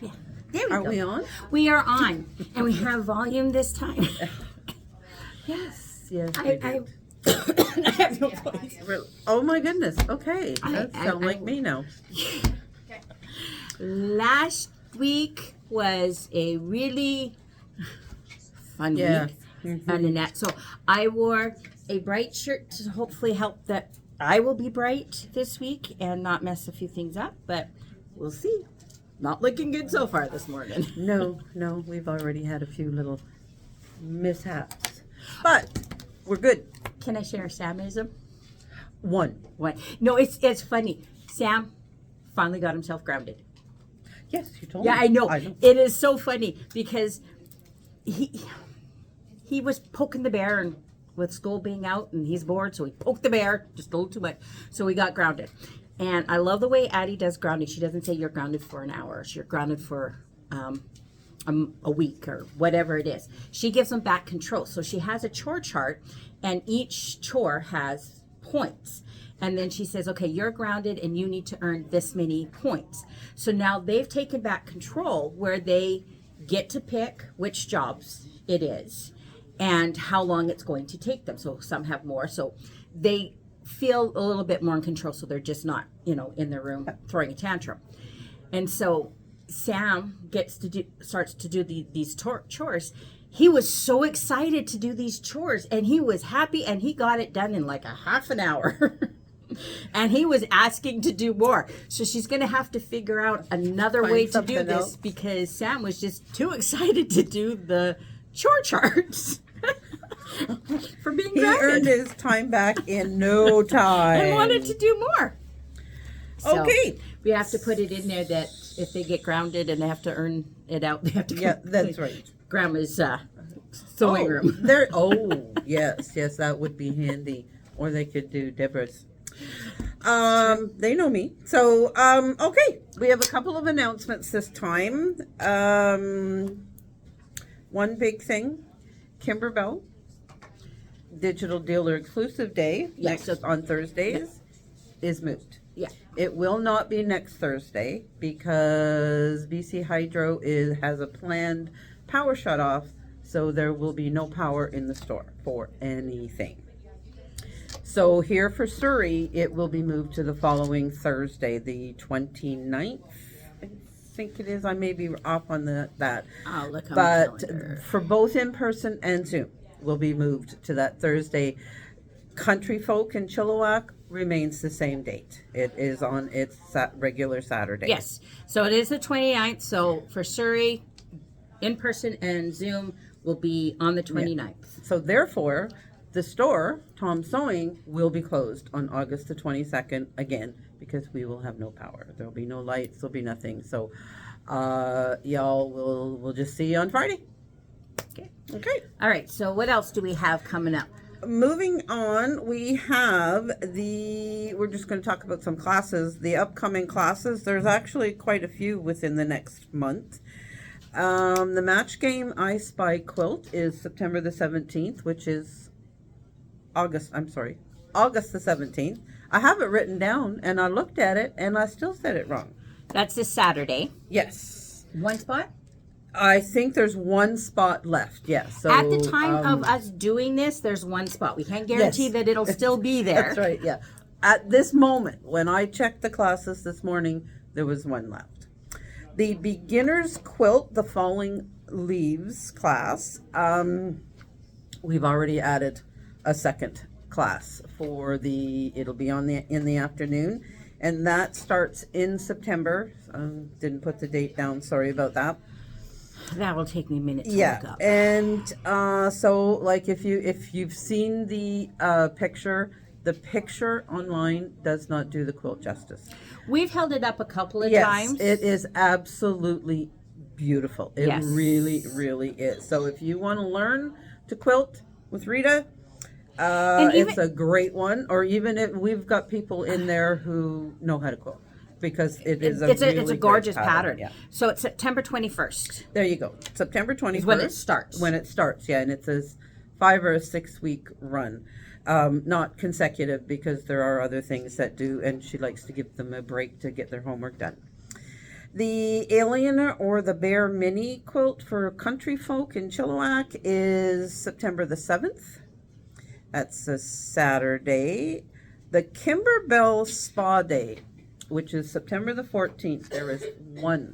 Yeah. There we Are go. we on? We are on, and we have volume this time. Yes, yes. I have no voice. Oh my goodness. Okay, that sounds like me now. Last week was a really fun week on the net. So I wore a bright shirt to hopefully help that I will be bright this week and not mess a few things up, but we'll see. Not looking good so far this morning. No, we've already had a few little mishaps, but we're good. Can I share a Samism? One. No, it's funny. Sam finally got himself grounded. Yes, you told me. Yeah, I know. It is so funny because he was poking the bear, and with school being out and he's bored, so he poked the bear just a little too much. So he got grounded. And I love the way Addie does grounding. She doesn't say you're grounded for an hour. You're grounded for a week or whatever it is. She gives them back control. So she has a chore chart, and each chore has points. And then she says, okay, you're grounded and you need to earn this many points. So now they've taken back control where they get to pick which jobs it is and how long it's going to take them. So some have more. So they feel a little bit more in control. So they're just not, in their room throwing a tantrum. And so Sam starts to do these chores. He was so excited to do these chores, and he was happy, and he got it done in like a half an hour. And he was asking to do more. So she's going to have to figure out another way to do this because Sam was just too excited to do the chore charts for being grounded. He earned his time back in no time. And wanted to do more. So okay. We have to put it in there that if they get grounded and they have to earn it out, they have to Yeah, that's right. Grandma's sewing room. Yes, that would be handy. Or they could do Deborah's. They know me. So, okay. We have a couple of announcements this time. One big thing, Kimberbell, Digital Dealer Exclusive Day, next on Thursdays, is moved. Yeah. It will not be next Thursday because BC Hydro has a planned power shut off, so there will be no power in the store for anything. So here for Surrey, it will be moved to the following Thursday, the 29th. I think it is. I may be off on that. I'll look on but the calendar. For both in person and Zoom, will be moved to that Thursday. Country Folk in Chilliwack remains the same date. It is on its regular Saturday. Yes. So it is the 29th. So for Surrey, in person and Zoom will be on the 29th. Yeah. So therefore, the store, Tom Sewing, will be closed on August the 22nd again because we will have no power. There will be no lights. There'll be nothing. So y'all we'll just see you on Friday. Okay. All right. So what else do we have coming up? Moving on, we have we're just going to talk about some classes, the upcoming classes. There's actually quite a few within the next month. The Match Game I Spy Quilt is September the 17th, which is August the 17th. I have it written down, and I looked at it, and I still said it wrong. That's this Saturday. Yes. One spot? I think there's one spot left, yes. So, at the time of us doing this, there's one spot. We can't guarantee that it'll still be there. That's right, yeah. At this moment, when I checked the classes this morning, there was one left. The Beginner's Quilt, the Falling Leaves class, we've already added a second class it'll be in the afternoon, and that starts in September. Didn't put the date down, sorry about that. That will take me a minute to look up. And so like if you've seen the picture, the picture online does not do the quilt justice. We've held it up a couple of times. Yes, it is absolutely beautiful. It really, really is. So if you want to learn to quilt with Rita, it's a great one. Or even if we've got people in there who know how to quilt. Because it's a gorgeous pattern. Yeah. So it's September 21st. There you go. September 21st. Is when it starts. When it starts, yeah. And it's a 5 or 6 week run. Not consecutive because there are other things that do, and she likes to give them a break to get their homework done. The Alien or the Bear Mini quilt for country folk in Chilliwack is September the 7th. That's a Saturday. The Kimberbell Spa Day, which is September the 14th, there is one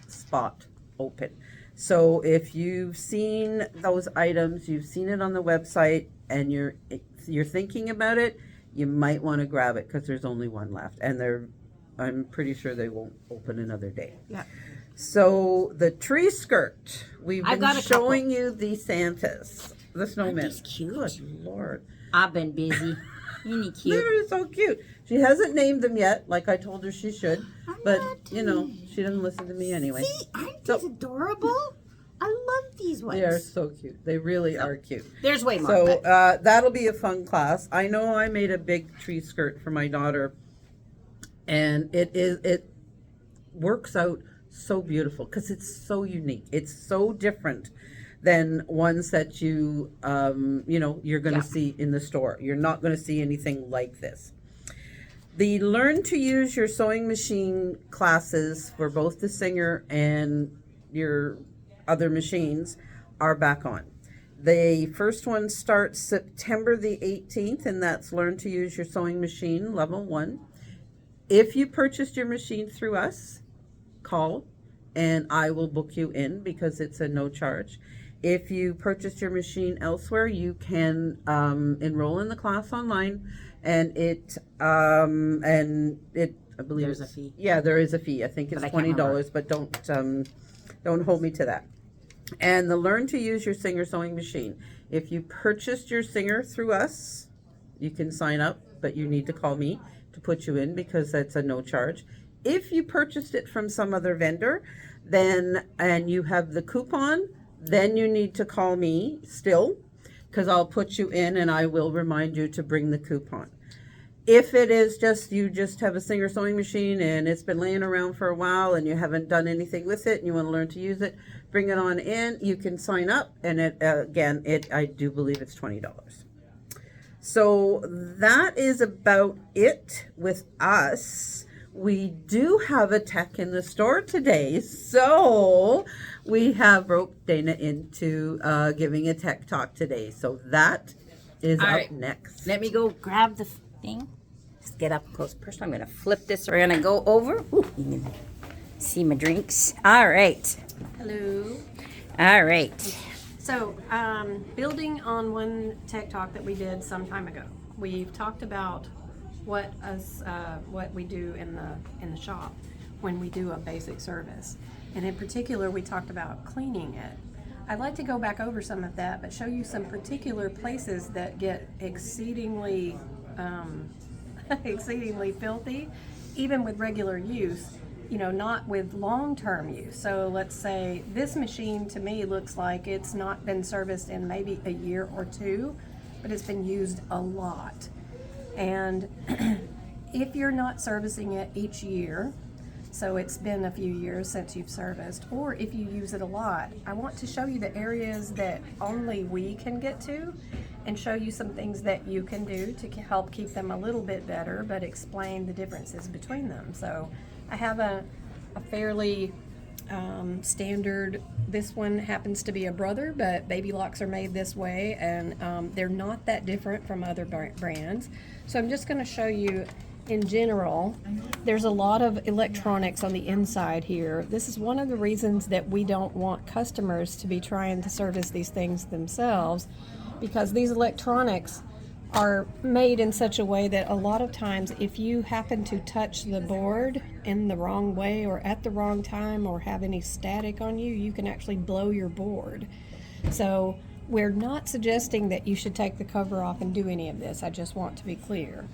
spot open. So if you've seen those items, you've seen it on the website, and you're thinking about it, you might want to grab it because there's only one left, and I'm pretty sure they won't open another day. Yeah. So the tree skirt, we've I've been got a showing you the Santas, the snowmen. these cute? Good Lord. I've been busy. Isn't he cute? They're so cute. She hasn't named them yet, like I told her she should. I'm But, not you know, she doesn't listen to me anyway. See, aren't So- these adorable? I love these ones. They are so cute. They really are cute. There's way more. So but that'll be a fun class. I know I made a big tree skirt for my daughter, and it works out so beautiful because it's so unique. It's so different than ones that you're going to see in the store. You're not going to see anything like this. The Learn to Use Your Sewing Machine classes for both the Singer and your other machines are back on. The first one starts September the 18th, and that's Learn to Use Your Sewing Machine, Level 1. If you purchased your machine through us, call, and I will book you in because it's a no charge. If you purchased your machine elsewhere, you can enroll in the class online, and I believe There's a fee. Yeah, there is a fee. I think it's But I can't $20, but don't hold me to that. And the Learn to Use Your Singer Sewing Machine. If you purchased your Singer through us, you can sign up, but you need to call me to put you in because that's a no charge. If you purchased it from some other vendor, and you have the coupon, then you need to call me still, because I'll put you in and I will remind you to bring the coupon. If it is you just have a Singer sewing machine and it's been laying around for a while and you haven't done anything with it and you want to learn to use it, bring it on in. You can sign up, and I do believe it's $20. So that is about it with us. We do have a tech in the store today, so we have roped Dana into giving a tech talk today. So that is All up right. next. let me go grab the thing. Just get up close. First, I'm going to flip this. We're going to go over. Ooh, you can see my drinks. All right. Hello. All right. So, building on one tech talk that we did some time ago, we've talked about what we do in the shop when we do a basic service, and in particular, we talked about cleaning it. I'd like to go back over some of that, but show you some particular places that get exceedingly filthy, even with regular use. Not with long-term use. So let's say this machine to me looks like it's not been serviced in maybe a year or two, but it's been used a lot. And if you're not servicing it each year, so it's been a few years since you've serviced, or if you use it a lot, I want to show you the areas that only we can get to and show you some things that you can do to help keep them a little bit better, but explain the differences between them. So I have a fairly standard, this one happens to be a brother, but baby locks are made this way, and they're not that different from other brands. So I'm just going to show you in general. There's a lot of electronics on the inside here. This is one of the reasons that we don't want customers to be trying to service these things themselves, because these electronics are made in such a way that a lot of times if you happen to touch the board in the wrong way or at the wrong time or have any static on you, you can actually blow your board. So we're not suggesting that you should take the cover off and do any of this. I just want to be clear.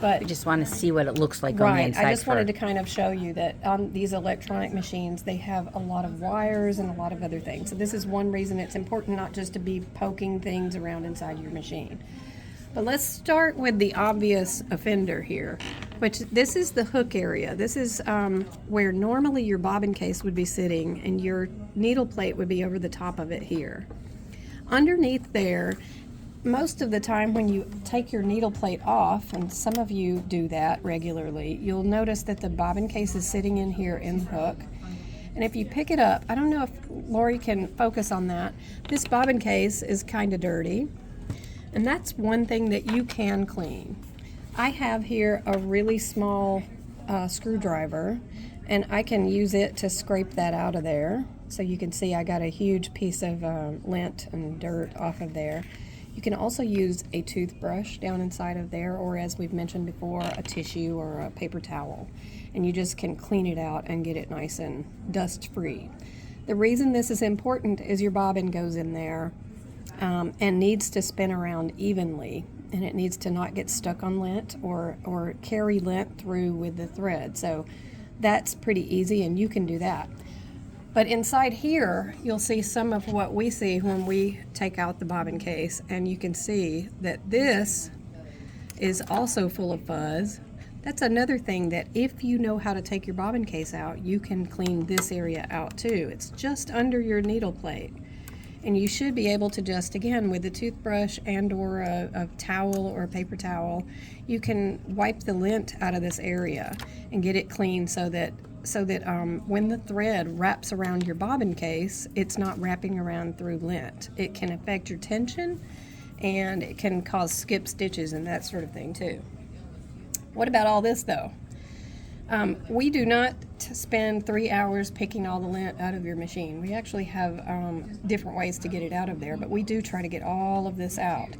But We just want to see what it looks like on the right, inside. I just wanted to kind of show you that on these electronic machines, they have a lot of wires and a lot of other things. So this is one reason it's important not just to be poking things around inside your machine. But let's start with the obvious offender here, which this is the hook area. This is where normally your bobbin case would be sitting and your needle plate would be over the top of it here. Underneath there most of the time when you take your needle plate off, and some of you do that regularly, you'll notice that the bobbin case is sitting in here in the hook. And if you pick it up, I don't know if Lori can focus on that. This bobbin case is kind of dirty, and that's one thing that you can clean. I have here a really small screwdriver, and I can use it to scrape that out of there. So you can see I got a huge piece of lint and dirt off of there. You can also use a toothbrush down inside of there, or as we've mentioned before, a tissue or a paper towel. And you just can clean it out and get it nice and dust free. The reason this is important is your bobbin goes in there and needs to spin around evenly, and it needs to not get stuck on lint or carry lint through with the thread. So that's pretty easy, and you can do that. But inside here, you'll see some of what we see when we take out the bobbin case, and you can see that this is also full of fuzz. That's another thing, that if you know how to take your bobbin case out, you can clean this area out too. It's just under your needle plate. And you should be able to just, again, with a toothbrush and or a towel or a paper towel, you can wipe the lint out of this area and get it clean so that when the thread wraps around your bobbin case, it's not wrapping around through lint. It can affect your tension, and it can cause skip stitches and that sort of thing too. What about all this though? We do not spend 3 hours picking all the lint out of your machine. We actually have different ways to get it out of there, but we do try to get all of this out.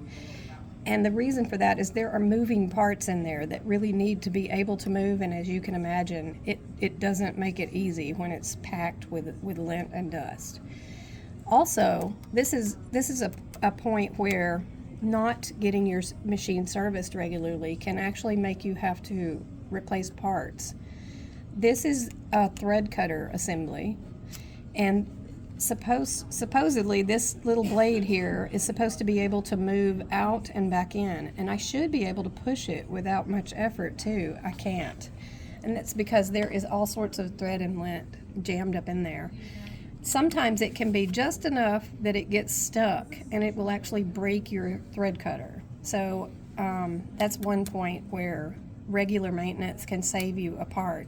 And the reason for that is there are moving parts in there that really need to be able to move, and as you can imagine, it doesn't make it easy when it's packed with lint and dust. Also, this is a point where not getting your machine serviced regularly can actually make you have to replace parts. This is a thread cutter assembly, and supposedly this little blade here is supposed to be able to move out and back in, and I should be able to push it without much effort too. I can't, and that's because there is all sorts of thread and lint jammed up in there. Sometimes it can be just enough that it gets stuck and it will actually break your thread cutter. So that's one point where regular maintenance can save you a part.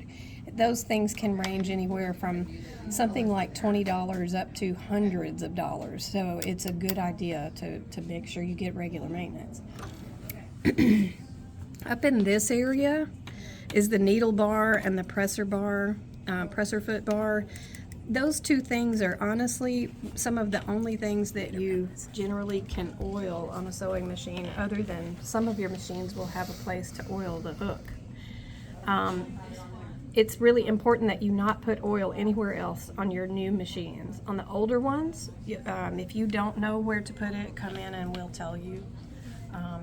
Those things can range anywhere from something like $20 up to hundreds of dollars. So it's a good idea to make sure you get regular maintenance. Up in this area is the needle bar and the presser foot bar. Those two things are honestly some of the only things that you generally can oil on a sewing machine, other than some of your machines will have a place to oil the hook. It's really important that you not put oil anywhere else on your new machines. On the older ones, if you don't know where to put it, come in and we'll tell you.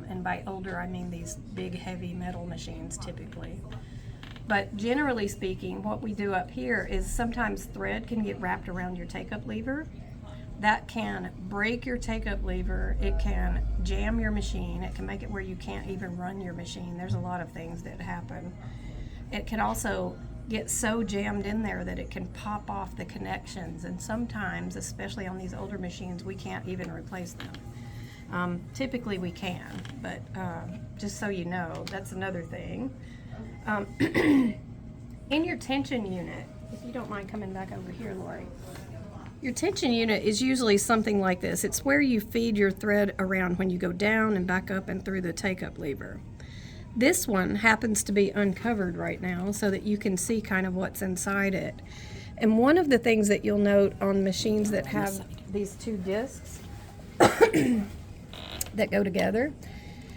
And by older, I mean these big, heavy metal machines typically. But generally speaking, what we do up here is sometimes thread can get wrapped around your take-up lever. That can break your take-up lever. It can jam your machine. It can make it where you can't even run your machine. There's a lot of things that happen. It can also get so jammed in there that it can pop off the connections, and sometimes, especially on these older machines, we can't even replace them. Typically we can, but just so you know, that's another thing. In your tension unit, if you don't mind coming back over here, Lori, your tension unit is usually something like this. It's where you feed your thread around when you go down and back up and through the take-up lever. This one happens to be uncovered right now so that you can see kind of what's inside it. And one of the things that you'll note on machines that have these two discs that go together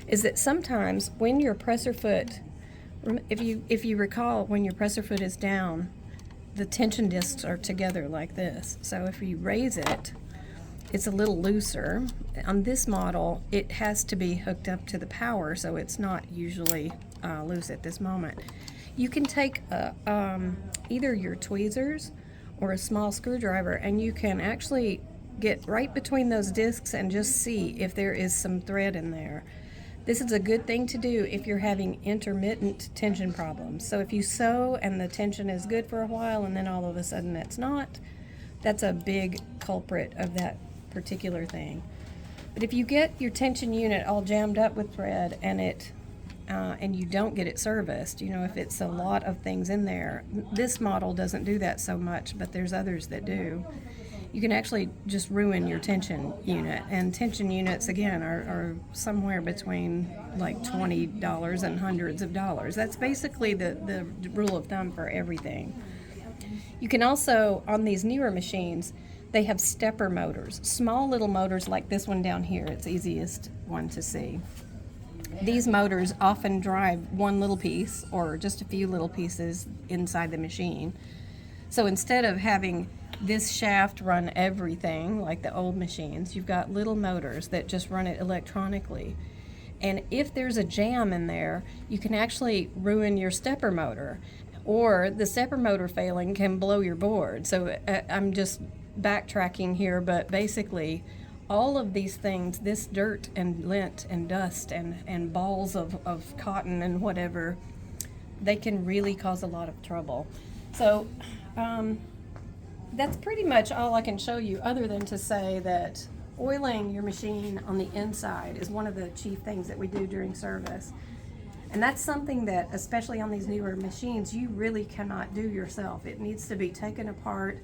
is that sometimes when your presser foot, if you recall, when your presser foot is down, the tension discs are together like this. So if you raise it, it's a little looser. On this model, it has to be hooked up to the power, so it's not usually loose at this moment. You can take either your tweezers or a small screwdriver, and you can actually get right between those discs and just see if there is some thread in there. This is a good thing to do if you're having intermittent tension problems. So if you sew and the tension is good for a while and then all of a sudden it's not, that's a big culprit of that particular thing. But if you get your tension unit all jammed up with thread and you don't get it serviced, if it's a lot of things in there, this model doesn't do that so much, but there's others that do. You can actually just ruin your tension unit. And tension units, again, are somewhere between like $20 and hundreds of dollars. That's basically the rule of thumb for everything. You can also, on these newer machines, they have stepper motors, small little motors like this one down here. It's the easiest one to see. These motors often drive one little piece or just a few little pieces inside the machine. So instead of having this shaft run everything like the old machines, you've got little motors that just run it electronically. And if there's a jam in there, you can actually ruin your stepper motor, or the stepper motor failing can blow your board. So I'm just backtracking here, but basically all of these things, this dirt and lint and dust and balls of cotton and whatever, they can really cause a lot of trouble. So that's pretty much all I can show you, other than to say that oiling your machine on the inside is one of the chief things that we do during service. And that's something that, especially on these newer machines, you really cannot do yourself. It needs to be taken apart,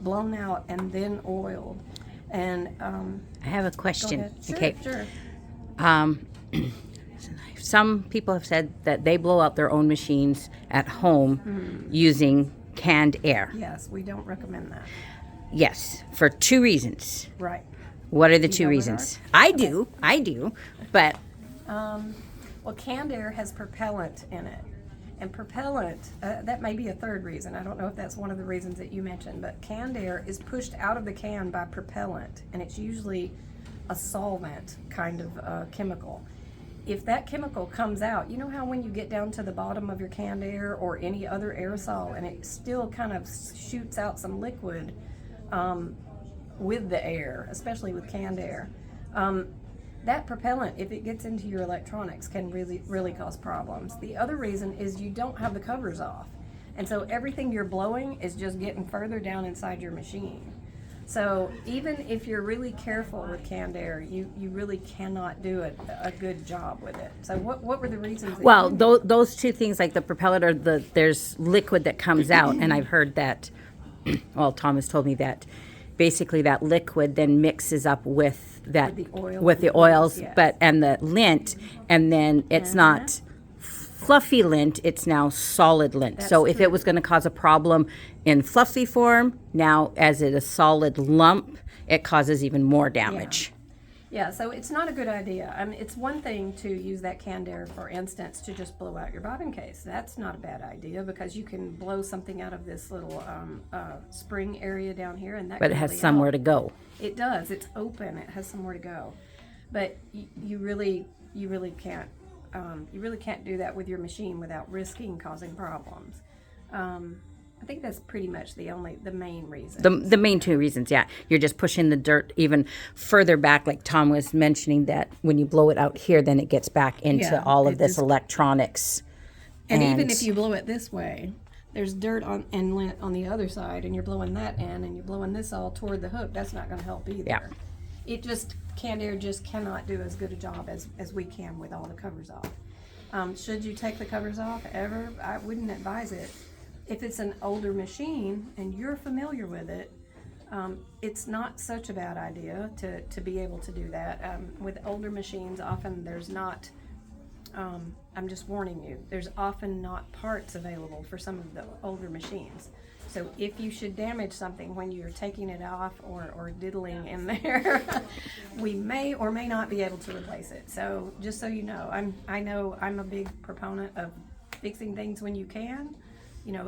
blown out, and then oiled. And I have a question. go ahead. Sure, Okay. sure. Some people have said that they blow out their own machines at home using canned air. Yes, we don't recommend that. Yes, for two reasons. Right. What are the You two know what reasons? are? I do, but Well, canned air has propellant in it. And propellant, that may be a third reason. I don't know if that's one of the reasons that you mentioned, but canned air is pushed out of the can by propellant, and it's usually a solvent kind of chemical. If that chemical comes out, you know how when you get down to the bottom of your canned air or any other aerosol and it still kind of shoots out some liquid with the air, especially with canned air, that propellant, if it gets into your electronics, can really cause problems. The other reason is you don't have the covers off. And so everything you're blowing is just getting further down inside your machine. So even if you're really careful with canned air, you really cannot do a good job with it. So what were the reasons? That well, you those two things, like the propellant or there's liquid that comes out, and I've heard that. Well, Thomas told me that basically that liquid then mixes up with that With the oils, yes. but and the lint, and then it's not fluffy lint, it's now solid lint. That's So if true. it was going to cause a problem in fluffy form, now as it a solid lump, it causes even more damage. Yeah, so it's not a good idea. I mean, it's one thing to use that canned air, for instance, to just blow out your bobbin case. That's not a bad idea because you can blow something out of this little spring area down here, and that. But it can has really somewhere help. to go. It does. It's open. It has somewhere to go. But you really can't. You really can't do that with your machine without risking causing problems. I think that's pretty much the main reason. The main two reasons, yeah. You're just pushing the dirt even further back, like Tom was mentioning, that when you blow it out here, then it gets back into Yeah, all of it this just- electronics. And even if you blow it this way, there's dirt and lint on the other side, and you're blowing that in, and you're blowing this all toward the hook. That's not going to help either. Yeah. Canned air just cannot do as good a job as we can with all the covers off. Should you take the covers off ever? I wouldn't advise it. If it's an older machine and you're familiar with it, it's not such a bad idea to be able to do that. With older machines, often there's not, I'm just warning you, there's often not parts available for some of the older machines. So if you should damage something when you're taking it off or diddling in there, we may or may not be able to replace it. So just so you know, I know I'm a big proponent of fixing things when you can,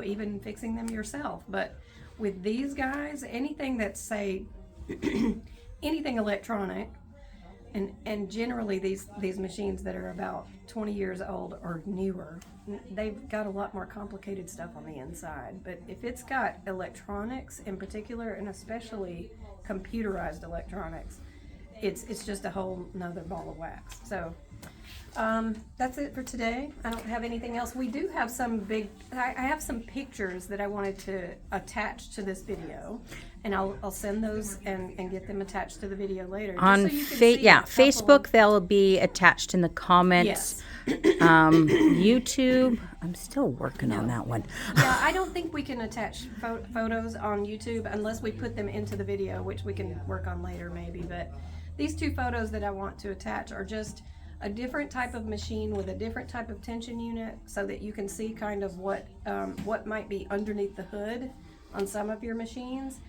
even fixing them yourself. But with these guys, anything that's, say, anything electronic, and generally these machines that are about 20 years old or newer, they've got a lot more complicated stuff on the inside. But if it's got electronics in particular, and especially computerized electronics, it's just a whole nother ball of wax. So That's it for today. I don't have anything else. We do have I have some pictures that I wanted to attach to this video, and I'll send those and get them attached to the video later. Just On so you can see a couple Facebook, of- they'll be attached in the comments. YouTube, I'm still working on that one. Yeah, I don't think we can attach photos on YouTube unless we put them into the video, which we can work on later maybe. But these two photos that I want to attach are just a different type of machine with a different type of tension unit, so that you can see kind of what might be underneath the hood on some of your machines.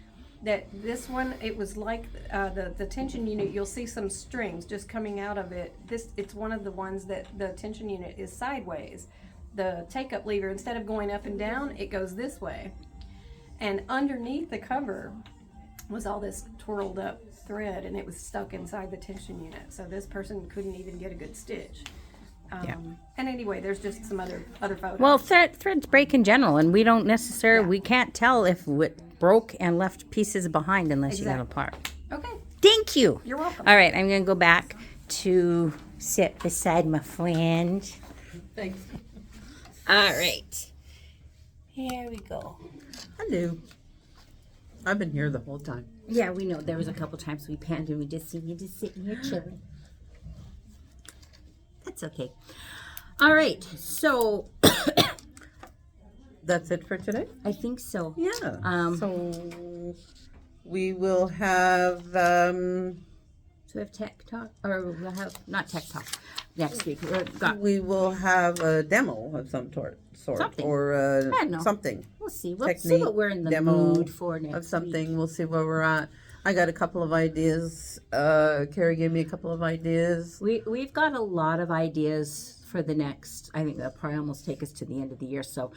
That this one, it was like the tension unit, you'll see some strings just coming out of it. It's one of the ones that the tension unit is sideways. The take-up lever, instead of going up and down, it goes this way. And underneath the cover was all this twirled up thread, and it was stuck inside the tension unit. So this person couldn't even get a good stitch. And anyway, there's just some other photos. Well, threads break in general, and we don't necessarily, we can't tell if it broke and left pieces behind unless you got a part. Okay, Thank you. you're welcome. All right, I'm going to go back to sit beside my friend. Thanks. All right. Here we go. Hello. I've been here the whole time. Yeah, we know. There was a couple times we panned and we just seen you just sitting here chilling. That's okay. All right, so That's it for today? I think so. Yeah. Um, So we will have So we have tech talk, or we'll have not tech talk next week. we will have a demo of some sort Something. or I don't know. something. We'll see. We'll see Technique, what we're in the demo mood for next of something. week. We'll see where we're at. I got a couple of ideas. Carrie gave me a couple of ideas. We've got a lot of ideas for the next. I think that'll probably almost take us to the end of the year. So,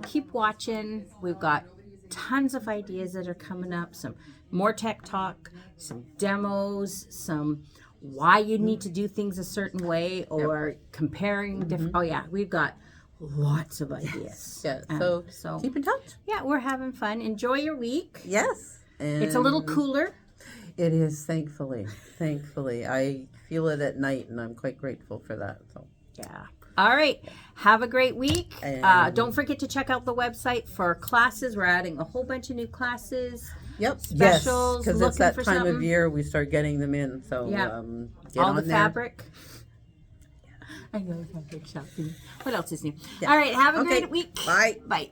keep watching. We've got tons of ideas that are coming up. Some more tech talk, some demos, some why you need to do things a certain way, or comparing different. Oh yeah, we've got lots of ideas. Yeah. So keep in touch. Yeah, we're having fun. Enjoy your week. Yes. And It's a little cooler. It is, thankfully. Thankfully, I feel it at night, and I'm quite grateful for that. So. Yeah. All right. Have a great week. And- Don't forget to check out the website for classes. We're adding a whole bunch of new classes. Yep. Specials, because it's looking that for time of something. year we start getting them in. So Yeah. get All on the there. fabric. I know fabric shopping. What else is new? Yeah. All right. Have a Okay. great week. Bye. Bye.